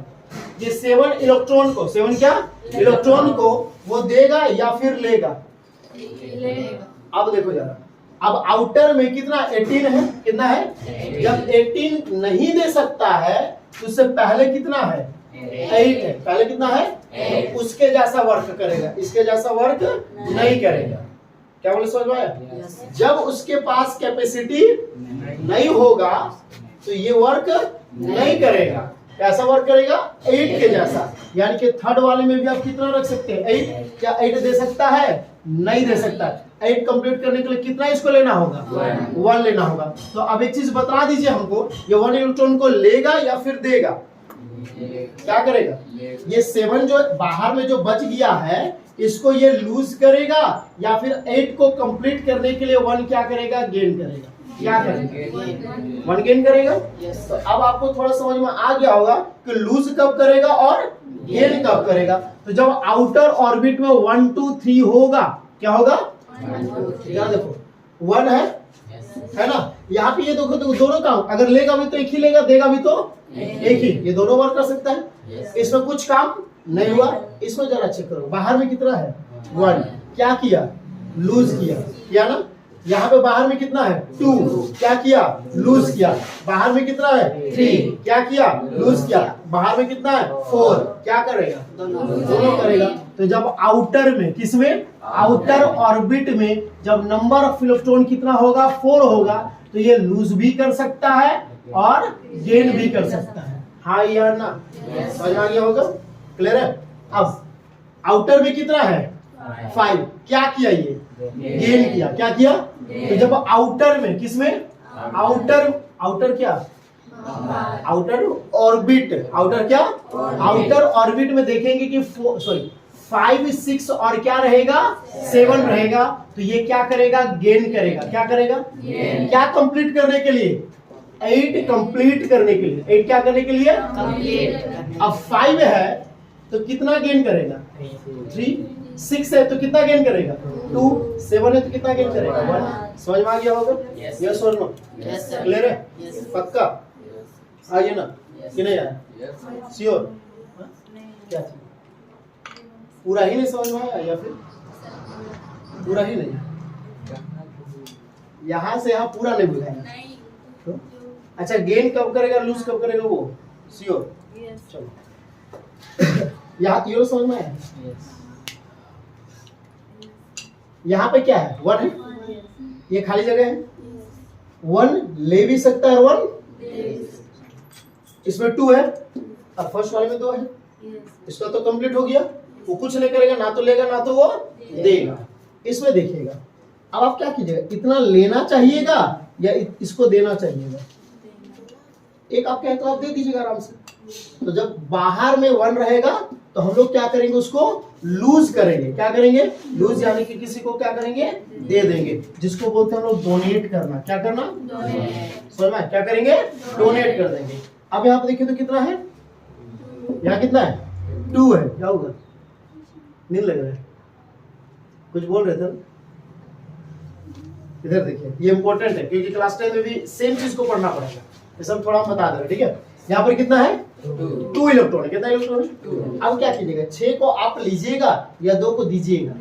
Speaker 1: ये 7 इलेक्ट्रॉन को, 7 क्या इलेक्ट्रॉन को वो देगा या फिर लेगा, अब देखो जरा, अब आउटर में कितना 18 है, कितना है, जब 18 नहीं दे सकता है तो उससे पहले कितना है 8 है, पहले कितना है, उसके जैसा वर्क करेगा, इसके जैसा वर्क नहीं करेगा। क्या बोले समझ में आया। जब उसके पास कैपेसिटी नहीं होगा तो ये वर्क नहीं करेगा, कैसा वर्क करेगा 8 के जैसा। यानी कि थर्ड वाले में भी आप कितना रख सकते हैं 8, क्या 8 दे सकता है, नहीं दे सकता। 8 कंप्लीट करने के लिए कितना इसको लेना होगा 1 लेना होगा। तो अब एक चीज बता दीजिए हमको, ये 1 इलेक्ट्रॉन को लेगा या फिर देगा, क्या करेगा। ये 7 जो बाहर में जो बच गया है इसको ये लूज करेगा या फिर 8 को कंप्लीट करने के लिए 1 क्या करेगा गेन करेगा, क्या करेगा 1 गेन करेगा। तो अब आपको थोड़ा समझ में आ गया होगा कि लूज कब करेगा और गेन कब करेगा। तो जब आउटर ऑर्बिट में 1 2 3 होगा, क्या होगा 1 देखो 1 है ना, यहाँ पे ये देखो दोनों काम, अगर लेगा भी तो एक ही लेगा, देगा भी तो एक ही, ये दोनों वर्क कर सकता है। इसमें कुछ काम नहीं हुआ, इसमें जरा चेक करो, बाहर में कितना है 1, क्या किया लूज किया ना। यहाँ पे बाहर में कितना है 2, क्या किया लूज किया। बाहर में कितना है 3, क्या किया लूज किया। बाहर में कितना है 4, क्या करेगा दोनों करेगा। तो जब आउटर में किसमें आउटर ऑर्बिट में जब नंबर ऑफ इलेक्ट्रॉन कितना होगा 4 होगा, तो ये लूज भी कर सकता है और गेन भी कर सकता है। हाँ या ना, समझ आ गया होगा, क्लियर है। अब आउटर में कितना है 5, क्या किया ये गेन किया, क्या किया। तो जब आउटर में किसमें आउटर क्या आउटर ऑर्बिट, आउटर क्या आउटर ऑर्बिट में देखेंगे कि 5, 6 और क्या रहेगा 7 रहेगा। तो ये क्या करेगा गेन करेगा, क्या करेगा क्या कंप्लीट करने के लिए 8 कंप्लीट करने के लिए 8 क्या करने के लिए अब 5 है तो कितना गेन करेगा 3, 6 है तो कितना गेन करेगा 2, 7 है तो कितना गेन करेगा 1। समझ में आ गया होगा, यस और नो, क्लियर है, पक्का आइए ना कि नहीं आया, श्योर। क्या चीज पूरा ही नहीं समझ में आया या फिर पूरा ही नहीं, यहाँ से यहाँ पूरा नहीं बुझाएगा तो? अच्छा गेन कब करेगा लूज कब करेगा वो श्योर। चलो यहाँ ये समझ में आया। यहाँ पे क्या है 1 है, ये खाली जगह है, 1 ले भी सकता है और 1 इसमें 2 है और फर्स्ट वाले में 2 है, इसका तो कंप्लीट हो गया। वो कुछ नहीं करेगा, ना तो लेगा ना तो वो देगा। इसमें देखिएगा अब आप क्या कीजिएगा, इतना लेना चाहिएगा या इसको देना चाहिएगा। एक आप क्या तो आप दे दीजिएगा आराम से। तो जब बाहर में 1 रहेगा तो हम लोग क्या करेंगे उसको लूज करेंगे, क्या करेंगे लूज, यानी कि किसी को क्या करेंगे दे देंगे, जिसको बोलते हैं हम लोग डोनेट करना। क्या करना समझ में, क्या करेंगे डोनेट कर देंगे। अब यहाँ पे देखिए तो कितना है, यहाँ कितना है 2 है, क्या होगा नींद लग रहा है, कुछ बोल रहे थे ना? इधर देखिए ये इंपॉर्टेंट है क्योंकि क्लास 10 में भी सेम चीज को पढ़ना पड़ेगा, ये सब थोड़ा बता दे रहे, ठीक है। यहाँ पर कितना है 2 इलेक्ट्रॉन है, कितना इलेक्ट्रॉन है। अब क्या कीजिएगा 6 को आप लीजिएगा या 2 को दीजिएगा,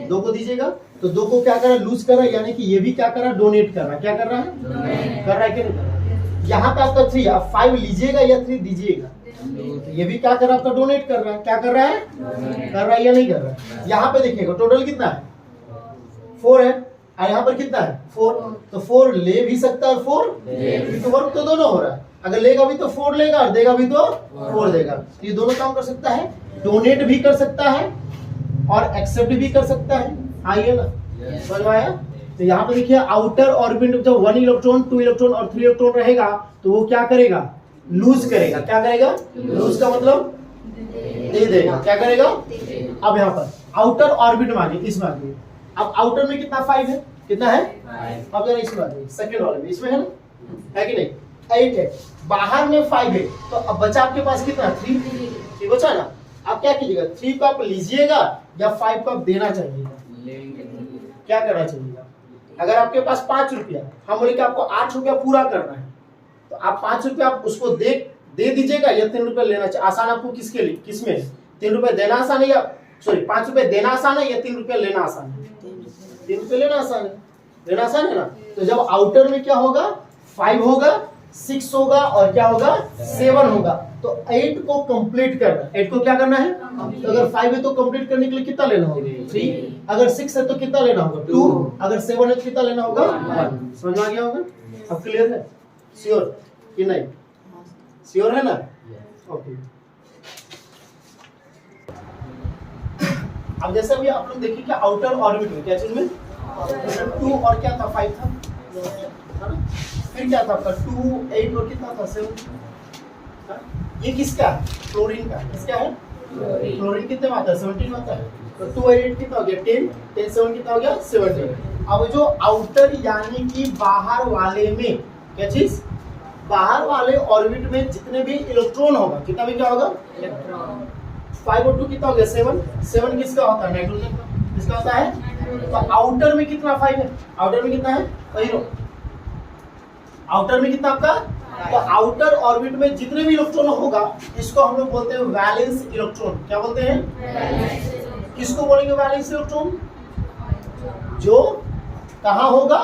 Speaker 1: 2 को दीजिएगा। तो 2 को क्या करा लूज करा, यानी कि ये भी क्या करा डोनेट कर रहा है, क्या कर रहा है कर रहा है कि नहीं कर रहा है। यहाँ पे आपका 3, आप 5 लीजिएगा या 3 दीजिएगा, तो ये भी क्या कर रहा है आपका डोनेट कर रहा है, क्या कर रहा है कर रहा है या नहीं कर रहा है। यहाँ पे देखिएगा टोटल कितना है 4 है और यहाँ पर कितना है 4, तो 4 ले भी सकता है और 4 तो वर्क तो दोनों हो रहा है, अगर लेगा भी तो 4 लेगा और देगा भी तो 4 देगा। ये दोनों काम कर सकता है, डोनेट भी कर सकता है और एक्सेप्ट भी कर सकता है। आइए ना समझ में आया। तो यहाँ पे देखिए आउटर ऑर्बिट में जब 1 इलेक्ट्रॉन 2 इलेक्ट्रॉन और 3 इलेक्ट्रॉन रहेगा तो वो क्या करेगा लूज करेगा, क्या करेगा लूज का मतलब दे देगा, क्या करेगा। अब यहाँ पर आउटर ऑर्बिट में आ गए, इसमें आ गए। अब आउटर में कितना 5 है, कितना है अब जरा इसमें आ गए सेकंड वाले में, इसमें है ना है कि नहीं 8 है, बाहर में 5 है, तो अब बचा आपके पास कितना 3 बचा ना। आप क्या कीजिएगा 3 को आप लीजिएगा या 5 को आप देना चाहिएगा, क्या करना चाहिएगा। अगर आपके पास 5 रुपया, हम बोले कि आपको 8 रुपया पूरा करना है, तो आप 5 रुपया आप उसको दे दीजिएगा या 3 रुपया लेना चाहिए। आसान आपको किसके लिए किसमें 3 रुपया देना आसान है या 5 रुपया देना आसान है या 3 रुपया लेना आसान है। 3 रुपया लेना आसान है, लेना आसान है ना। तो जब आउटर में क्या होगा 5 होगा 6 होगा और क्या होगा 7 होगा, तो 8 को कंप्लीट करना, 8 को क्या करना है। तो अगर 5 है तो कंप्लीट करने के लिए कितना लेना होगा 3, अगर 6 है तो कितना लेना होगा 2, अगर 7 है तो कितना लेना होगा 1। समझ में आ गया होगा, अब क्लियर है, श्योर कि नहीं, श्योर है ना, ओके। अब जैसे अभी आप लोग देखिए कि आउटर ऑर्बिट में क्या चीज में 2 और क्या था 5 था, फिर क्या था आपका 2 8 और कितना था 7। ये किसका क्लोरीन का, किसका है क्लोरीन कितने में आता है 17 में आता है। तो 2 8 कितना हो गया 10, 10 7 कितना हो गया 17। अब जो आउटर यानी कि बाहर वाले में क्या चीज, बाहर वाले ऑर्बिट में जितने भी इलेक्ट्रॉन होगा, कितना भी क्या होगा इलेक्ट्रॉन, 5 और 2 कितना हो गया 7 किसका होता है नाइट्रोजन का, किसका होता है। तो आउटर में कितना 5 है, आउटर में कितना है 0, आउटर में कितना आपका। तो आउटर ऑर्बिट में जितने भी इलेक्ट्रॉन होगा इसको हम लोग बोलते हैं वैलेंस इलेक्ट्रॉन, क्या बोलते हैं किसको बोलेंगे वैलेंस इलेक्ट्रॉन, जो कहाँ होगा,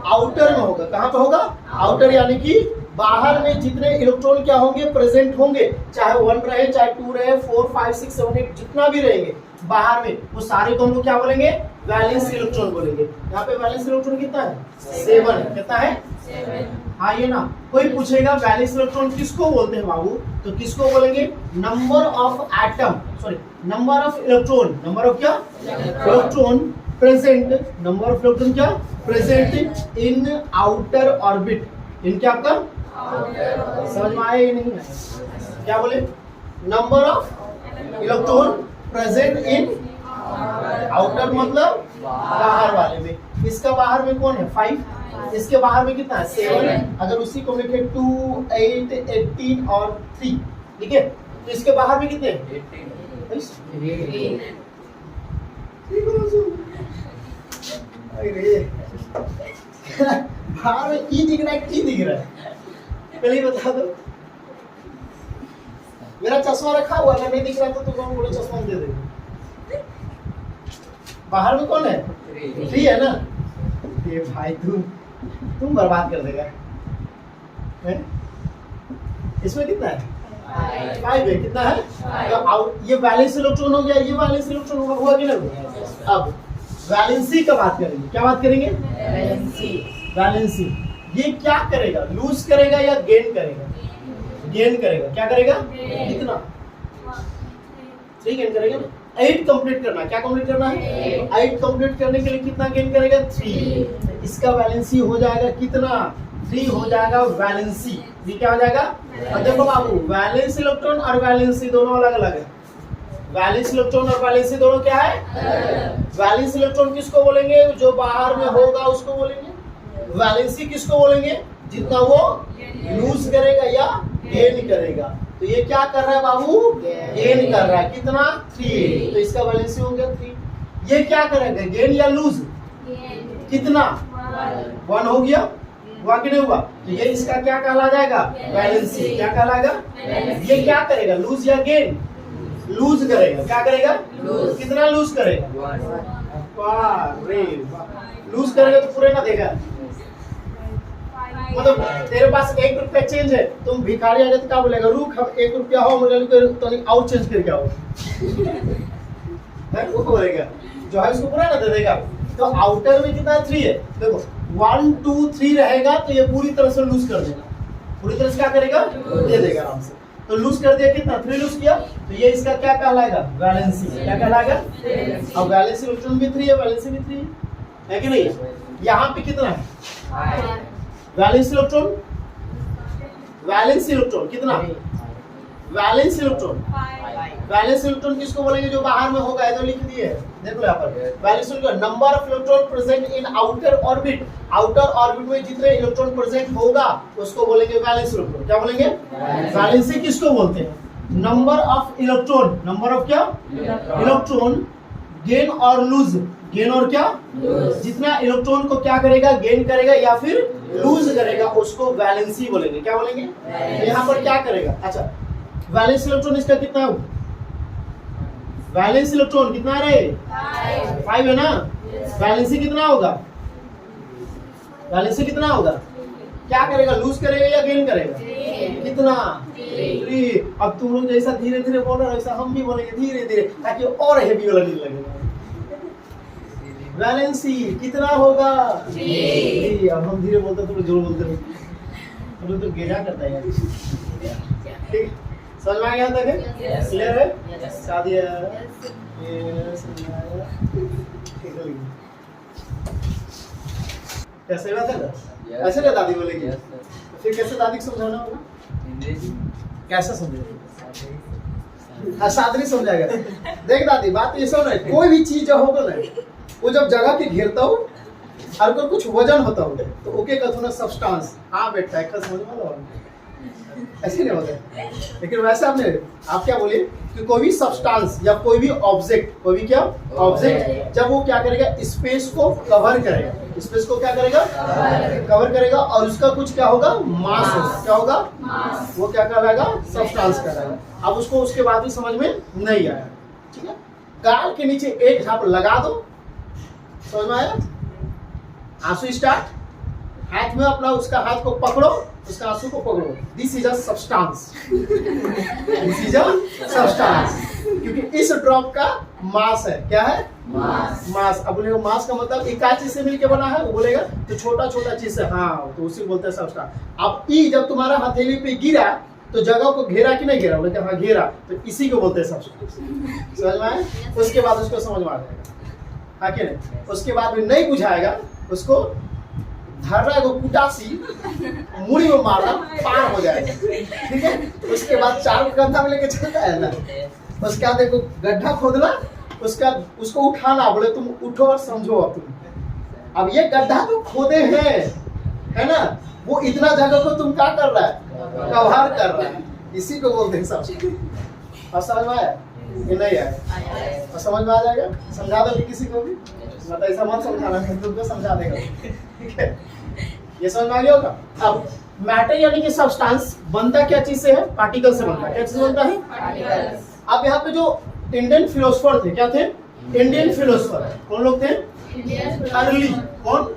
Speaker 1: आउटर में होगा। कहाँ पे होगा, आउटर, यानी कि बाहर में जितने इलेक्ट्रॉन क्या होंगे, प्रेजेंट होंगे, चाहे 1 रहे, चाहे 2 रहे, 4 5 6 7 8 जितना भी रहेंगे बाहर में, वो सारे को हम लोग क्या बोलेंगे, वैलेंस इलेक्ट्रॉन बोलेंगे। यहाँ पे वैलेंस इलेक्ट्रॉन कितना है, 7 है। कितना है, 7। हाँ ये ना, कोई पूछेगा वैलेंस इलेक्ट्रॉन किसको बोलते हैं बाबू, तो किसको बोलेंगे, number of atom, sorry number of electron, number of क्या, electron present, number of electron क्या, present in outer orbit, in क्या आपका, समझ में आया या नहीं आया, क्या बोले, number of electron present in outer मतलब बाहर वाले में। इसका बाहर में कौन है, 5, इसके बाहर में कितना है, 7। अगर उसी को लिखे 2 8 18 और 3, ठीक है, तो इसके बाहर में कितने, 18। बाहर में ई दिख रहा है, की दिख रहा है, पहले बता दो। मेरा चश्मा रखा हुआ है, नहीं दिख रहा तो तुम बोलो चश्मा दे देंगे। बाहर में कौन है, 3 है ना, ये भाई तुम बर्बाद कर देगा है? इसमें कितना है, 5 है। कितना है, तो ये वैलेंस इलेक्ट्रॉन हो गया, ये वैलेंस इलेक्ट्रॉन हुआ कि नहीं। अब वैलेंसी का बात करेंगे, क्या बात करेंगे, वैलेंसी। ये क्या करेगा, लूज करेगा या गेन करेगा, गेन करेगा। क्या करेगा, कितना, 3 गेन करेगा ना। 8 कंप्लीट करना, क्या कंप्लीट करना है, 8 कंप्लीट करने के लिए कितना गेन करेगा, 3। इसका वैलेंसी हो जाएगा कितना, 3 हो जाएगा वैलेंसी। ये क्या हो जाएगा, और देखो बाबू वैलेंस इलेक्ट्रॉन और वैलेंसी दोनों अलग अलग है। वैलेंस इलेक्ट्रॉन और वैलेंसी दोनों क्या है, वैलेंस इलेक्ट्रॉन किसको बोलेंगे, जो बाहर में होगा उसको बोलेंगे। वैलेंसी किसको बोलेंगे, जितना वो लूज करेगा या गेन करेगा। तो ये क्या कर रहा है बाबू, गेन कर रहा है, कितना, 3। तो इसका वैलेंसी हो गया 3। ये क्या करेगा, गेन या लूज, कितना, 1 हो गया, हुआ कि नहीं हुआ। तो ये इसका क्या कहला जाएगा, वैलेंसी। क्या कहलाएगा, ये क्या करेगा, लूज या गेन, लूज करेगा। क्या करेगा, कितना लूज करेगा, लूज करेगा तो पूरे ना देगा। मतलब तेरे पास 1 रुपया चेंज है, तुम भिखारी आ जाए तो क्या बोलेगा, रुक हम 1 रुपया हो मुझे तो और चेंज करके आओ, वो बोलेगा, जो है उसको पूरा ना दे देगा। तो आउटर में कितना 3 है, देखो 1 2 3 रहेगा तो ये पूरी तरह से लूज कर देगा, पूरी तरह से क्या करेगा, दे देगा आराम से। तो लूज कर दिया, कितना, 3 लूज किया, तो ये इसका क्या कहलाएगा, वैलेंसी। क्या कहलाएगा, अब वैलेंसी इलेक्ट्रॉन भी 3 है, वैलेंसी भी 3 है कि नहीं। यहाँ पे कितना है, वैलेंस इलेक्ट्रॉन, वैलेंस इलेक्ट्रॉन कितना, वैलेंस इलेक्ट्रॉन, वैलेंस इलेक्ट्रॉन किसको बोलेंगे, जो बाहर में होगा, तो लिख दिए देख लो यहाँ पर। Valence electron number of electron present in outer orbit, outer orbit में जितने इलेक्ट्रॉन प्रेजेंट होगा उसको बोलेंगे वैलेंस इलेक्ट्रॉन। क्या बोलेंगे, वैलेंसी किसको बोलते हैं, number of electron, number of क्या, इलेक्ट्रॉन गेन और लूज, गेन और क्या, जितना इलेक्ट्रॉन को क्या करेगा, गेन करेगा या फिर लूज करेगा, उसको वैलेंसी बोलेंगे। क्या बोलेंगे, यहाँ पर क्या करेगा, अच्छा वैलेंस इलेक्ट्रॉन इसका कितना है, वैलेंस इलेक्ट्रॉन कितना है, 5 है ना। वैलेंसी कितना होगा, वैलेंसी कितना होगा, क्या करेगा, लूज करेगा या गेन करेगा, कितना, 3। अब तुम लोग जैसा धीरे धीरे बोल रहे हो वैसा हम भी बोलेंगे धीरे धीरे, ताकि और हेवी वाला नहीं लगेगा। वैलेंसी कितना होगा, 3। अब हम धीरे बोलते तो जोर बोलते हैं, तो गेजा करता है यार। ठीक, समझ में आ गया तक, क्लियर है, शादी है, कैसे बात है, ऐसे ना दादी बोलेगी, फिर कैसे दादी को समझाना होगा, कैसे समझेगा, सादरी समझाएगा। देख दादी बात ये सब नहीं, कोई भी चीज जो होगा ना, वो जब जगह के घेरता हो और कोई कुछ वजन होता हो तो ओके कहते ना सब्सटेंस, हाँ बेटा एक समझ में ऐसे नहीं होता। लेकिन वैसे आपने आप क्या बोलिए कि कोई भी सब्सटेंस या कोई भी ऑब्जेक्ट, कोई भी क्या ऑब्जेक्ट, जब वो क्या करेगा, स्पेस को कवर करेगा, स्पेस को क्या करेगा, कवर करेगा, और उसका कुछ क्या होगा, मास होगा। क्या होगा, वो क्या कहलाएगा, सब्सटेंस कहलाएगा। अब उसको उसके बाद भी समझ में नहीं आया, ठीक है। गाल के नीचे एक झाप लगा दो, समझ में आया? आंसू स्टार्ट, हाथ में अपना उसका हाथ को पकड़ो, उसका आंसू को पकड़ो। This is a substance, this is a substance, क्योंकि इस ड्रॉप का मास है। क्या है? मास। अब बोलेगा मास का मतलब एक चीज से मिलके बना है, वो बोलेगा तो छोटा छोटा चीज से, हाँ तो उसी को बोलते हैं सब्सटेंस। अब ई जब तुम्हारा हथेली पे गिरा तो जगह को घेरा कि नहीं घेरा? बोले हाँ घेरा, तो इसी को बोलते हैं सब्सटेंस। समझ में आए? उसके बाद उसको समझ में आ जाएगा, हाँ कि नहीं? उसके बाद भी नहीं बुझाएगा, उसको धरना को कुटासी मुड़ी में मारना, पार हो जाएगा। ठीक है? उसके बाद चारों कंधा में लेके चलता है ना, उसके बाद देखो गड्ढा खोदना, उसका उसको उठाना, बोले तुम उठो और समझो। अब तुम अब ये गड्ढा तो खोदे हैं, है ना, वो इतना जगह को तुम क्या कर रहा है? कवर कर रहा है, इसी को बोलते हैं सब। और समझ में आया कि नहीं आया? और समझ में आ जाएगा? समझा दो किसी को भी, मतलब ऐसा मत समझाना, तुमको समझा देगा। ठीक है, ये समझ में आ गया होगा। अब मैटर यानी कि सब्सटेंस बनता क्या चीज से है? पार्टिकल से बनता है। क्या चीज बनता है? अब यहाँ पे जो इंडियन फिलोसोफर थे, क्या थे? Indian philosopher. कौन लोग थे? अर्ली। कौन?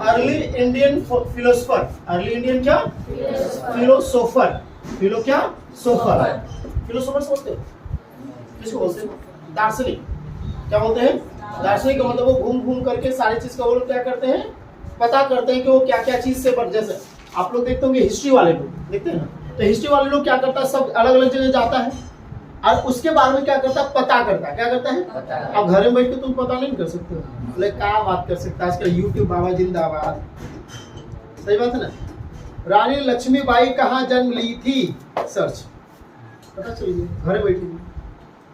Speaker 1: Early Indian philosopher. Early Indian क्या? फिलोसोफर। फिलो क्या? सोफर। फिलोसोफर समझते हो? किसको बोलते हैं? दार्शनिक। क्या बोलते हैं? दार्शनिक का मतलब वो घूम घूम करके सारी चीज का वो लोग क्या करते हैं? पता करते हैं कि वो क्या क्या चीज से बन। जैसे आप लोग देखते होंगे हिस्ट्री वाले लोग, देखते हैं ना, तो हिस्ट्री वाले लोग क्या करता है? सब अलग अलग जगह जाता है और उसके बारे में क्या करता है? पता करता है। क्या करता है? अब घर में बैठ के तुम पता नहीं कर सकते हो, बोले क्या बात कर सकता है, आजकल यूट्यूब बाबा जिंदाबाद। सही बात है ना? रानी लक्ष्मीबाई कहाँ जन्म ली थी? सर्च पता चलिए, घर बैठी।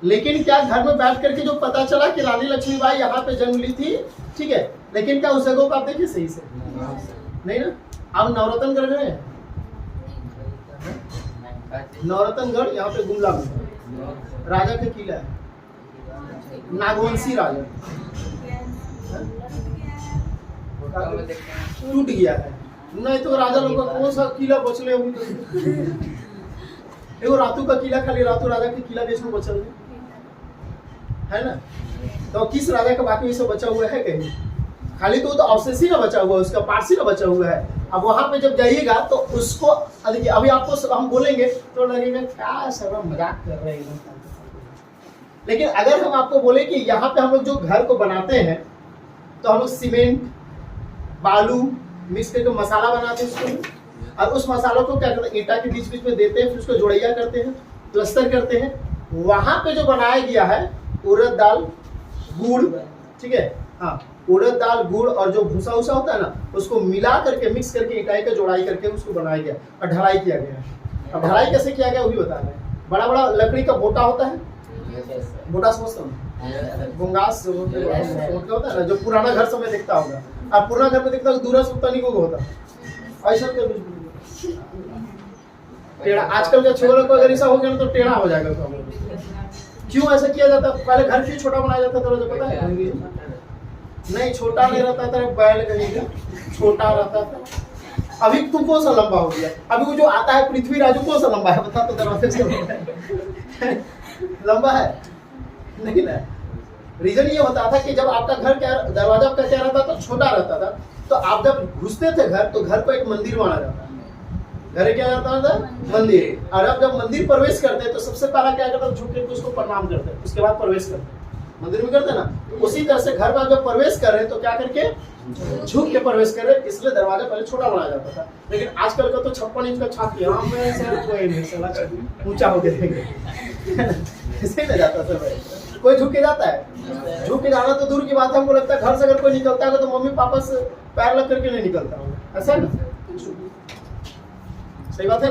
Speaker 1: लेकिन क्या घर में बैठ करके जो पता चला कि रानी लक्ष्मीबाई यहाँ पे जन्म ली थी, ठीक है, लेकिन क्या उस जगह को आप देखिए सही से? नहीं ना। अब नवरत्नगढ़ गए? नवरत्नगढ़ यहाँ पे गुमला में राजा का किला है, नागवंशी राजा, टूट गया है। नहीं तो राजा लोग का कौन सा किला बचले अभी तक? एगो रातू का किला, खाली रातू राजा के किला बीच में बचल है ना। तो किस राजा का बाकी सब बचा हुआ है कहीं? खाली तो अवशेष ही ना बचा हुआ है, उसका पार्स ही ना बचा हुआ है। अब वहां पे जब जाइएगा तो उसको अभी आपको हम बोलेंगे तो लगेगा क्या सब मजाक कर रहे हैं। लेकिन अगर हम आपको बोले कि यहाँ पे हम लोग जो घर को बनाते हैं तो हम लोग सीमेंट बालू मिक्स करके मसाला बनाते हैं उसको, और उस मसालों को क्या करते हैं? ईंटा के बीच बीच में देते हैं, फिर उसको जोड़ैया करते हैं, प्लस्तर करते हैं। वहां पे जो बनाया गया है उड़द दाल गुड़, ठीक है, हाँ उड़द दाल गुड़ और जो भूसा उसा होता है ना, उसको मिला करके मिक्स करके इकाई का जोड़ाई करके उसको बनाया गया और ढलाई किया गया। अब ढलाई कैसे किया गया वो भी बता रहे हैं। बड़ा बड़ा लकड़ी का बोटा होता है, बोटा समझता हूँ, गुंगास होता है ना, जो पुराना घर समय दिखता होगा, और पुराना घर में दिखता है दूरा से तनिको होता ऐसा टेढ़ा। आजकल के छोरों को अगर ऐसा हो गया तो टेढ़ा हो जाएगा। तो क्यों ऐसा किया जाता? पहले घर क्यों छोटा बनाया जाता था, पता है? नहीं, छोटा नहीं रहता था, बैल कहीं छोटा रहता था। अभी तुम कौन सा लंबा हो गया? अभी वो जो आता है पृथ्वीराज कौन सा लंबा है? बता तो दरवाजे से लंबा है नहीं ना। रीजन ये होता था कि जब आपका घर क्या दरवाजा आपका क्या रहता था? छोटा रहता था। तो आप जब घुसते थे घर तो घर को एक मंदिर माना जाता है। घर क्या जाता था? मंदिर। और अब जब मंदिर प्रवेश करते हैं तो सबसे पहला क्या करते हैं? झुक के उसको प्रणाम करते हैं, उसके बाद प्रवेश करते हैं। मंदिर में करते हैं ना, उसी तरह से घर में जब प्रवेश कर रहे हैं तो क्या करके? झुक के प्रवेश कर रहे हैं। इसलिए दरवाजा पहले छोटा बनाया जाता था। लेकिन आजकल का तो 56 इंच का छाती ऊंचा होके देंगे ऐसे नहीं जाता था भाई। कोई झुक के जाता है? झुक के जाना तो दूर की बात है। हमको लगता है घर से अगर कोई निकलता है तो मम्मी पापा से पैर लग करके नहीं निकलता होगा, ऐसा है ना? सही बात है।